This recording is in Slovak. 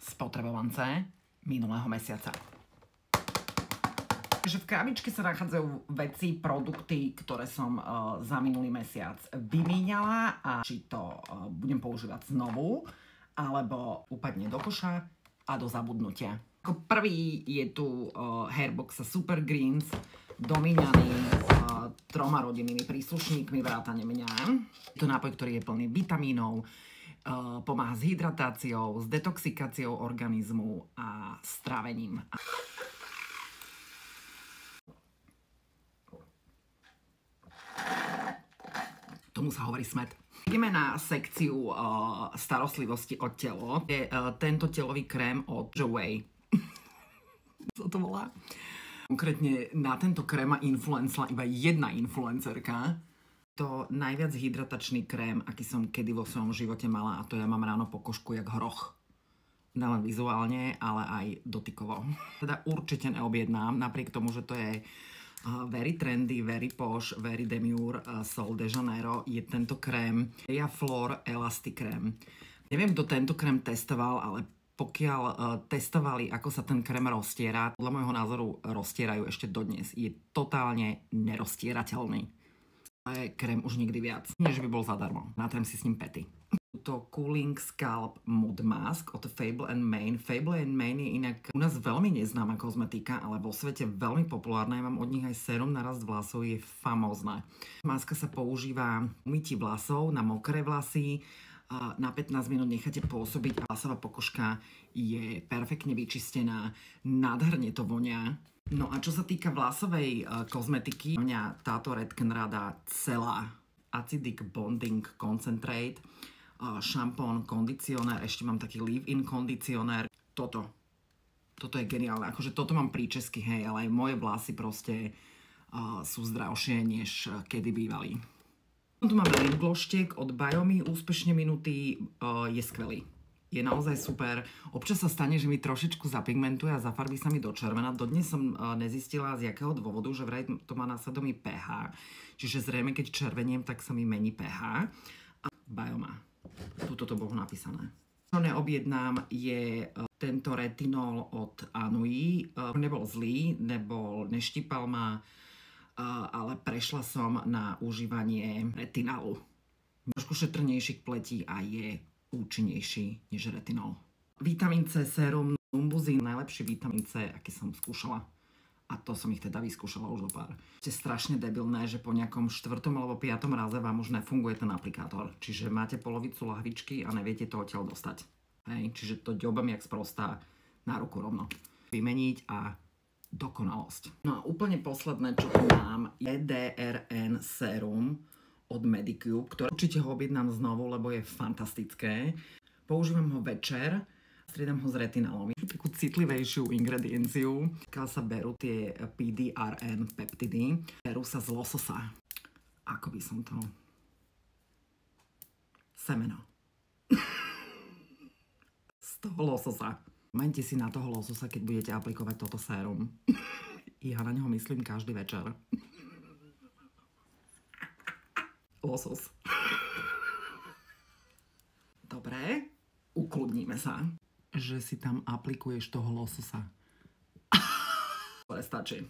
spotrebovance minulého mesiaca. Takže v krabičke sa nachádzajú veci, produkty, ktoré som za minulý mesiac vymieňala a či to budem používať znovu, alebo upadne do koša a do zabudnutia. Ako prvý je tu Hairbox Super Greens, domíňaný 3 rodinnými príslušníkmi vrátane mňa. Je to nápoj, ktorý je plný vitamínov, pomáha s hydratáciou, s detoxikáciou organizmu a s trávením. Tomu sa hovorí smet. Ideme na sekciu starostlivosti o telo. Je tento telový krém od Joey. Co to volá? Konkrétne na tento krém ma influencla iba jedna influencerka. To najviac hydratačný krém, aký som kedy vo svojom živote mala, a to ja mám ráno po kožku jak hroch. Nielen vizuálne, ale aj dotykovo. Teda určite neobjednám, napriek tomu, že to je very trendy, very posh, very demure, Sol de Janeiro, je tento krém Flor Elastic krém. Neviem, kto tento krém testoval, ale pokiaľ testovali, ako sa ten krém roztiera, podľa môjho názoru roztierajú ešte dodnes. Je totálne neroztierateľný. Ale krém už nikdy viac. Nie, že by bol zadarmo. Natrem si s ním pety. To Cooling Scalp Mood Mask od Fable & Mane. Fable & Mane je inak u nás veľmi neznáma kozmetika, ale vo svete veľmi populárna. Ja mám od nich aj sérum na rast vlasov, je famózne. Maska sa používa v umytí vlasov na mokré vlasy. Na 15 minút necháte pôsobiť a vlasová pokožka je perfektne vyčistená. Nádherne to vonia. No a čo sa týka vlasovej kozmetiky, mňa táto Redken rada celá. Acidic Bonding Concentrate, šampón, kondicionér, ešte mám taký leave-in kondicionér. Toto je geniálne, akože toto mám príčesky, hej, ale aj moje vlasy proste sú zdravšie, než kedy bývali. Tu máme lip gloštek od Biomy, úspešne minutý, je skvelý. Je naozaj super. Občas sa stane, že mi trošičku zapigmentuje a zafarbí sa mi do červena. Dodnes som nezistila, z jakého dôvodu, že vraj to má na svedomí pH. Čiže zrejme, keď červeniem, tak sa mi mení pH. A Bioma. Tuto to bolo napísané. Čo neobjednám je tento retinol od Anui. Nebol zlý, neštípal ma, ale prešla som na užívanie retinalu. Trošku šetrnejší k pleti a je účinnejší než retinol. Vitamín C sérum Numbuzin, najlepší vitamín C, aký som skúšala. A to som ich teda vyskúšala už o pár. Je strašne debilné, že po nejakom 4. alebo 5. raze vám už nefunguje ten aplikátor. Čiže máte polovicu lahvičky a neviete to odtiaľ dostať. Hej? Čiže to ďobem jak sprostá na ruku rovno. Vymeniť a dokonalosť. No a úplne posledné, čo tu mám, je DRN sérum od Medicube, ktoré určite ho objednám znovu, lebo je fantastické. Používam ho večer, striedam ho s retinálom. Je takú citlivejšiu ingredienciu. Keď sa berú tie PDRN peptidy, berú sa z lososa. Ako by som to... Semeno. Z toho lososa. Majte si na toho lososa, keď budete aplikovať toto sérum. Ja na neho myslím každý večer. Losos. Dobre, ukludníme sa. Že si tam aplikuješ toho lososa. Ale stačí.